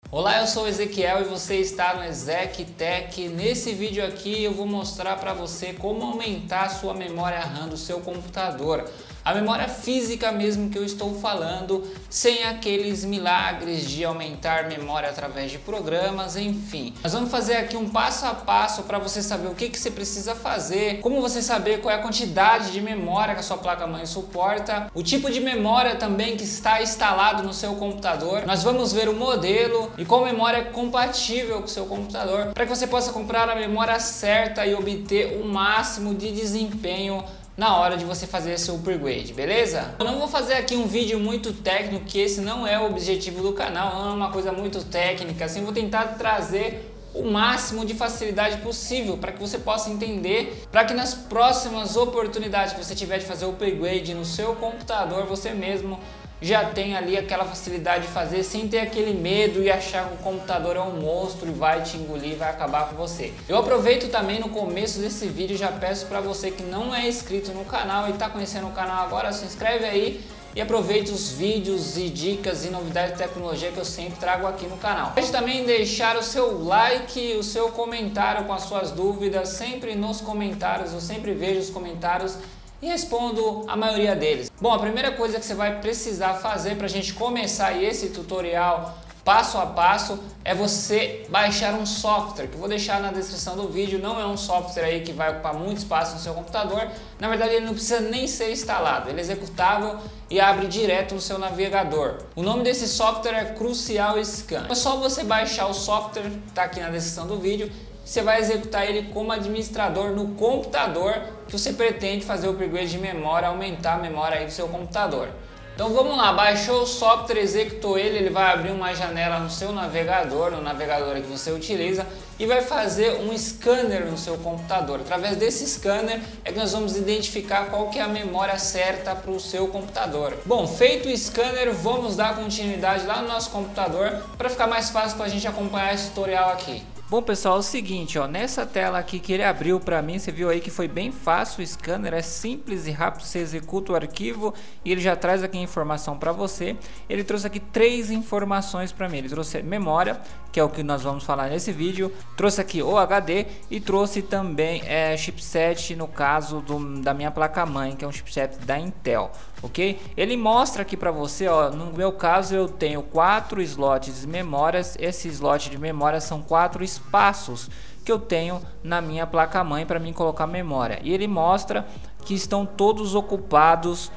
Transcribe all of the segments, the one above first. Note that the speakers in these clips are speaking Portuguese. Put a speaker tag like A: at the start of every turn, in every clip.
A: Olá, eu sou o Ezequiel e você está no EzequiTech. Nesse vídeo aqui eu vou mostrar para você como aumentar a sua memória RAM do seu computador. A memória física mesmo que eu estou falando, sem aqueles milagres de aumentar memória através de programas, enfim. Nós vamos fazer aqui um passo a passo para você saber o que você precisa fazer, como você saber qual é a quantidade de memória que a sua placa-mãe suporta, o tipo de memória também que está instalado no seu computador. Nós vamos ver o modelo e qual memória é compatível com o seu computador, para que você possa comprar a memória certa e obter o máximo de desempenho na hora de você fazer seu upgrade, beleza? Eu não vou fazer aqui um vídeo muito técnico, que esse não é o objetivo do canal, não é uma coisa muito técnica, assim, vou tentar trazer o máximo de facilidade possível para que você possa entender, para que nas próximas oportunidades que você tiver de fazer o upgrade no seu computador, você mesmo já tem ali aquela facilidade de fazer sem ter aquele medo e achar que o computador é um monstro e vai te engolir e vai acabar com você. Eu aproveito também no começo desse vídeo e já peço para você que não é inscrito no canal e está conhecendo o canal agora, se inscreve aí e aproveite os vídeos e dicas e novidades de tecnologia que eu sempre trago aqui no canal. Pode também deixar o seu like, o seu comentário com as suas dúvidas, sempre nos comentários, eu sempre vejo os comentários e respondo a maioria deles. Bom, a primeira coisa que você vai precisar fazer para a gente começar esse tutorial passo a passo é você baixar um software, que eu vou deixar na descrição do vídeo. Não é um software aí que vai ocupar muito espaço no seu computador, na verdade ele não precisa nem ser instalado, ele é executável e abre direto no seu navegador. O nome desse software é Crucial Scan. É só você baixar o software, tá aqui na descrição do vídeo. Você vai executar ele como administrador no computador que você pretende fazer o upgrade de memória, aumentar a memória aí do seu computador. Então vamos lá, baixou o software, executou ele, ele vai abrir uma janela no seu navegador, no navegador que você utiliza, e vai fazer um scanner no seu computador. Através desse scanner é que nós vamos identificar qual que é a memória certa para o seu computador. Bom, feito o scanner, vamos dar continuidade lá no nosso computador para ficar mais fácil para a gente acompanhar esse tutorial aqui.
B: Bom pessoal, é o seguinte, ó, nessa tela aqui que ele abriu para mim, você viu aí que foi bem fácil o scanner, é simples e rápido, você executa o arquivo e ele já traz aqui a informação para você. Ele trouxe aqui três informações para mim, ele trouxe memória, que é o que nós vamos falar nesse vídeo, trouxe aqui o HD e trouxe também chipset, no caso da minha placa-mãe, que é um chipset da Intel, ok? Ele mostra aqui para você, ó, no meu caso eu tenho 4 slots de memórias, esse slot de memória são 4 espaços que eu tenho na minha placa-mãe para mim colocar memória, e ele mostra que estão todos ocupados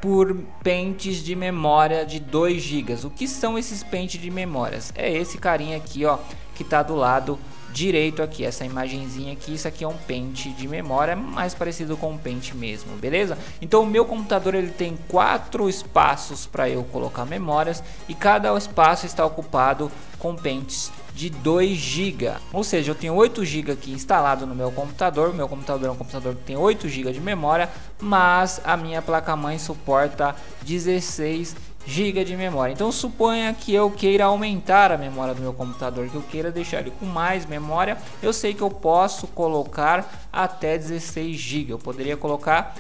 B: por pentes de memória de 2 GB. O que são esses pentes de memórias? É esse carinha aqui, ó, que está do lado direito aqui, essa imagenzinha aqui. Isso aqui é um pente de memória, mais parecido com um pente mesmo, beleza? Então o meu computador ele tem 4 espaços para eu colocar memórias e cada espaço está ocupado com pentes de 2 GB, ou seja, eu tenho 8 GB aqui instalado no meu computador. Meu computador é um computador que tem 8 GB de memória, mas a minha placa-mãe suporta 16 GB de memória. Então suponha que eu queira aumentar a memória do meu computador, que eu queira deixar ele com mais memória, eu sei que eu posso colocar até 16 GB. Eu poderia colocar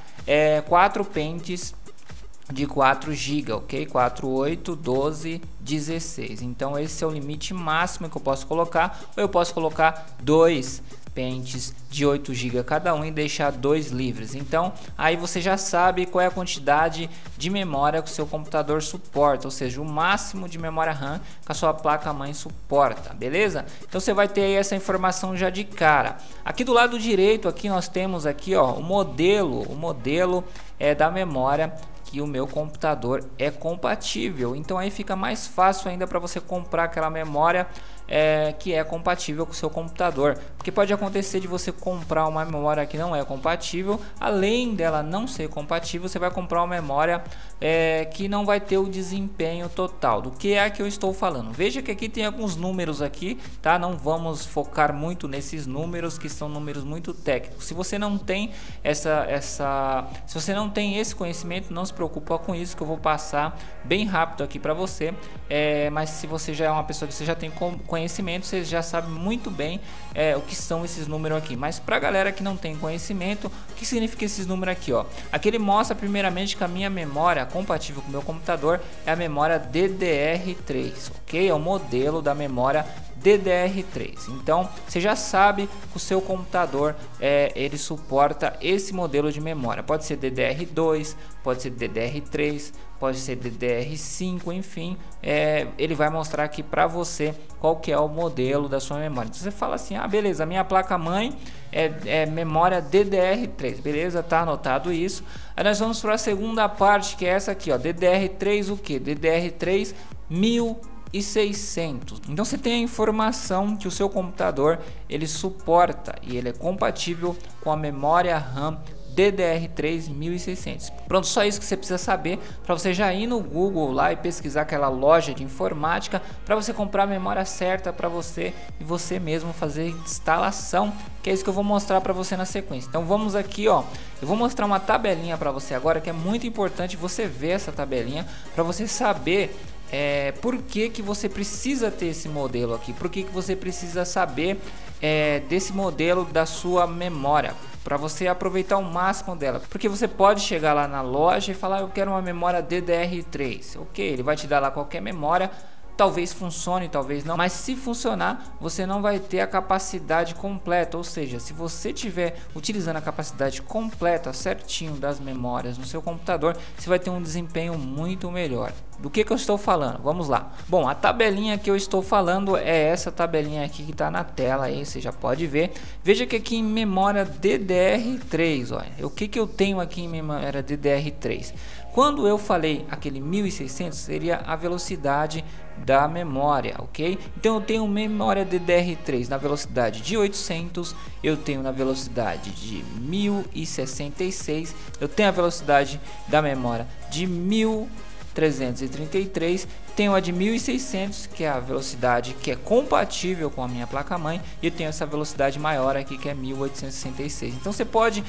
B: 4 pentes de 4 GB, ok? 4, 8, 12, 16. Então esse é o limite máximo que eu posso colocar, ou eu posso colocar 2 pentes de 8 GB cada um e deixar 2 livres. Então aí você já sabe qual é a quantidade de memória que o seu computador suporta, ou seja, o máximo de memória RAM que a sua placa-mãe suporta, beleza? Então você vai ter aí essa informação já de cara. Aqui do lado direito aqui nós temos aqui, ó, o modelo da memória que o meu computador é compatível. Então aí fica mais fácil ainda para você comprar aquela memória que é compatível com o seu computador, porque pode acontecer de você comprar uma memória que não é compatível, além dela não ser compatível, você vai comprar uma memória que não vai ter o desempenho total. Do que é que eu estou falando? Veja que aqui tem alguns números aqui, tá? Não vamos focar muito nesses números, que são números muito técnicos. Se você não tem se você não tem esse conhecimento, não se preocupa com isso, que eu vou passar bem rápido aqui para você. Mas se você já é uma pessoa que você já tem conhecimento, você já sabe muito bem o que são esses números aqui. Mas para galera que não tem conhecimento, o que significa esses números aqui, ó? Aqui ele mostra primeiramente que a minha memória compatível com o meu computador é a memória DDR3, ok? É o modelo da memória DDR3. Então você já sabe que o seu computador ele suporta esse modelo de memória. Pode ser DDR2, pode ser DDR3, pode ser DDR5, enfim, ele vai mostrar aqui para você qual que é o modelo da sua memória. Então você fala assim, ah, beleza, a minha placa-mãe é memória DDR3, beleza, tá anotado isso. Aí nós vamos para a segunda parte, que é essa aqui, ó, DDR3 o que? DDR3 1600. Então você tem a informação que o seu computador ele suporta e ele é compatível com a memória RAM DDR3 1600. Pronto, só isso que você precisa saber para você já ir no Google lá e pesquisar aquela loja de informática para você comprar a memória certa para você e você mesmo fazer instalação, que é isso que eu vou mostrar para você na sequência. Então vamos aqui, ó, eu vou mostrar uma tabelinha para você agora, que é muito importante você ver essa tabelinha para você saber por que você precisa ter esse modelo aqui, por que você precisa saber desse modelo da sua memória, para você aproveitar o máximo dela. Porque você pode chegar lá na loja e falar, eu quero uma memória DDR3, ok, ele vai te dar lá qualquer memória. Talvez funcione, talvez não, mas se funcionar, você não vai ter a capacidade completa. Ou seja, se você estiver utilizando a capacidade completa, certinho das memórias no seu computador, você vai ter um desempenho muito melhor. Do que eu estou falando? Vamos lá. Bom, a tabelinha que eu estou falando é essa tabelinha aqui que está na tela aí, você já pode ver. Veja que aqui em memória DDR3, olha, o que eu tenho aqui em memória DDR3? Quando eu falei aquele 1600, seria a velocidade da memória, ok? Então eu tenho memória DDR3 na velocidade de 800, eu tenho na velocidade de 1066, eu tenho a velocidade da memória de 1333, tenho a de 1600, que é a velocidade que é compatível com a minha placa-mãe, e eu tenho essa velocidade maior aqui, que é 1866. Então você pode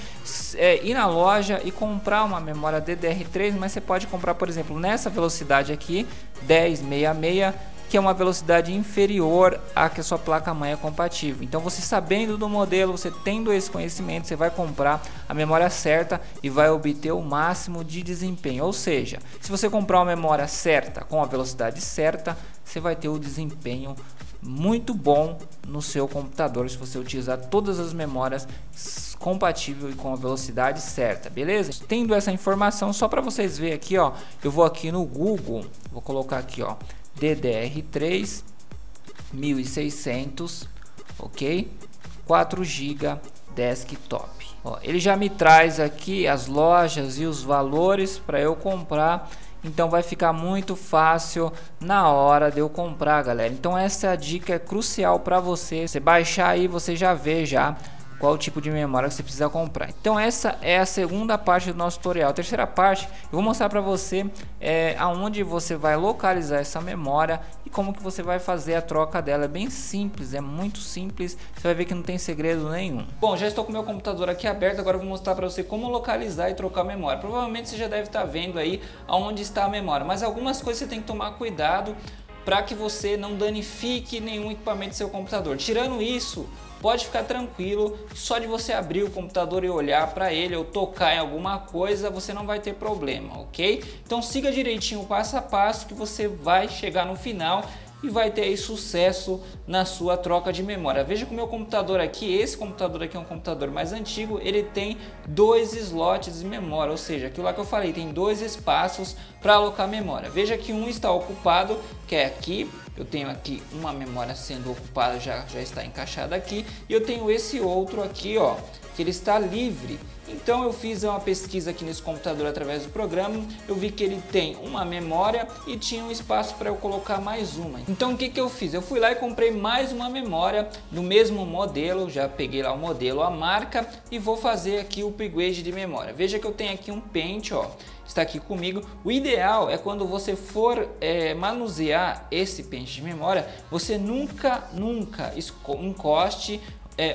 B: ir na loja e comprar uma memória DDR3, mas você pode comprar, por exemplo, nessa velocidade aqui, 1066, que é uma velocidade inferior à que a sua placa-mãe é compatível. Então você sabendo do modelo, você tendo esse conhecimento, você vai comprar a memória certa e vai obter o máximo de desempenho. Ou seja, se você comprar uma memória certa com a velocidade certa, você vai ter o desempenho muito bom no seu computador, se você utilizar todas as memórias compatível e com a velocidade certa, beleza? Tendo essa informação, só para vocês verem aqui, ó, eu vou aqui no Google, vou colocar aqui, ó, DDR3 1600, ok, 4 GB desktop. Ó, ele já me traz aqui as lojas e os valores para eu comprar, então vai ficar muito fácil na hora de eu comprar, galera. Então essa dica é crucial para você. Você baixar aí, você já vê já qual tipo de memória que você precisa comprar. Então essa é a segunda parte do nosso tutorial. A terceira parte eu vou mostrar para você aonde você vai localizar essa memória e como que você vai fazer a troca dela. É bem simples, é muito simples, você vai ver que não tem segredo nenhum. Bom, já estou com o meu computador aqui aberto, agora eu vou mostrar para você como localizar e trocar a memória. Provavelmente você já deve estar vendo aí aonde está a memória, mas algumas coisas você tem que tomar cuidado para que você não danifique nenhum equipamento do seu computador. Tirando isso, pode ficar tranquilo, só de você abrir o computador e olhar para ele ou tocar em alguma coisa, você não vai ter problema, ok? Então siga direitinho o passo a passo que você vai chegar no final e vai ter aí sucesso na sua troca de memória. Veja que o meu computador aqui, esse computador aqui é um computador mais antigo, ele tem 2 slots de memória, ou seja, aquilo lá que eu falei, tem 2 espaços para alocar memória. Veja que um está ocupado, que é aqui, eu tenho aqui uma memória sendo ocupada, já está encaixada aqui, e eu tenho esse outro aqui, ó, que ele está livre. Então eu fiz uma pesquisa aqui nesse computador através do programa, eu vi que ele tem uma memória e tinha um espaço para eu colocar mais uma. Então o que eu fiz? Eu fui lá e comprei mais uma memória do mesmo modelo, já peguei lá o modelo, a marca, e vou fazer aqui o upgrade de memória. Veja que eu tenho aqui um pente, ó, está aqui comigo. O ideal é quando você for manusear esse pente de memória, você nunca encoste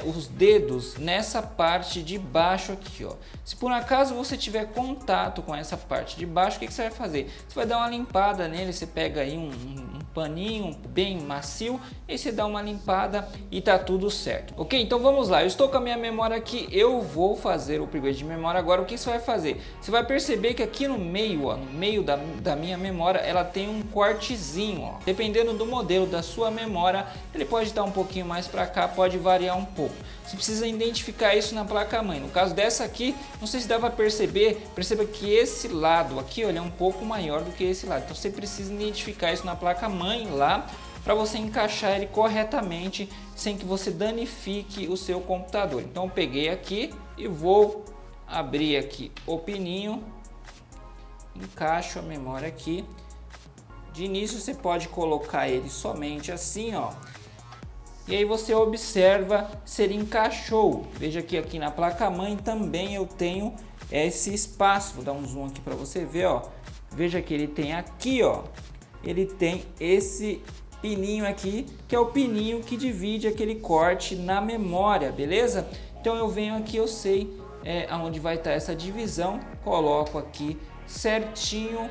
B: os dedos nessa parte de baixo aqui, ó. Se por acaso você tiver contato com essa parte de baixo, o que você vai fazer? Você vai dar uma limpada nele, você pega aí um paninho bem macio e você dá uma limpada e tá tudo certo. Ok, então vamos lá, eu estou com a minha memória aqui, eu vou fazer o upgrade de memória agora. O que você vai fazer? Você vai perceber que aqui no meio, ó, no meio da minha memória, ela tem um cortezinho, ó. Dependendo do modelo da sua memória, ele pode estar um pouquinho mais para cá, pode variar um pouco. Você precisa identificar isso na placa-mãe. No caso dessa aqui, não sei se dá para perceber, perceba que esse lado aqui, olha, é um pouco maior do que esse lado. Então você precisa identificar isso na placa-mãe lá, para você encaixar ele corretamente, sem que você danifique o seu computador. Então eu peguei aqui e vou abrir aqui o pininho, encaixo a memória aqui. De início você pode colocar ele somente assim, ó. E aí você observa se ele encaixou. Veja que aqui na placa-mãe também eu tenho esse espaço. Vou dar um zoom aqui para você ver, ó. Veja que ele tem aqui, ó. Ele tem esse pininho aqui, que é o pininho que divide aquele corte na memória, beleza? Então eu venho aqui, eu sei aonde vai estar essa divisão, coloco aqui certinho,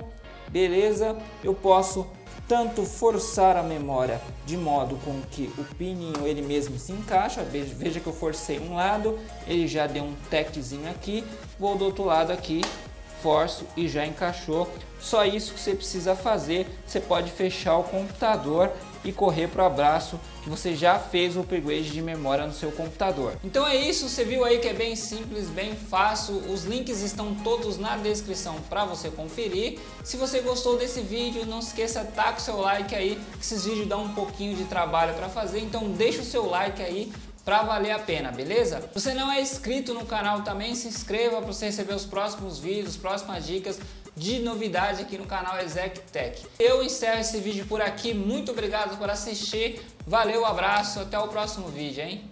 B: beleza? Eu posso tanto forçar a memória de modo com que o pininho ele mesmo se encaixa. Veja que eu forcei um lado, ele já deu um teczinho aqui, vou do outro lado aqui, forço e já encaixou. Só isso que você precisa fazer. Você pode fechar o computador e correr para o abraço que você já fez o upgrade de memória no seu computador.
A: Então é isso, você viu aí que é bem simples, bem fácil. Os links estão todos na descrição para você conferir. Se você gostou desse vídeo, não se esqueça, taca o seu like aí, que esses vídeos dão um pouquinho de trabalho para fazer, então deixa o seu like aí para valer a pena, beleza? Se você não é inscrito no canal também, se inscreva para você receber os próximos vídeos, próximas dicas de novidade aqui no canal ExecTech. Eu encerro esse vídeo por aqui, muito obrigado por assistir, valeu, abraço, até o próximo vídeo, hein?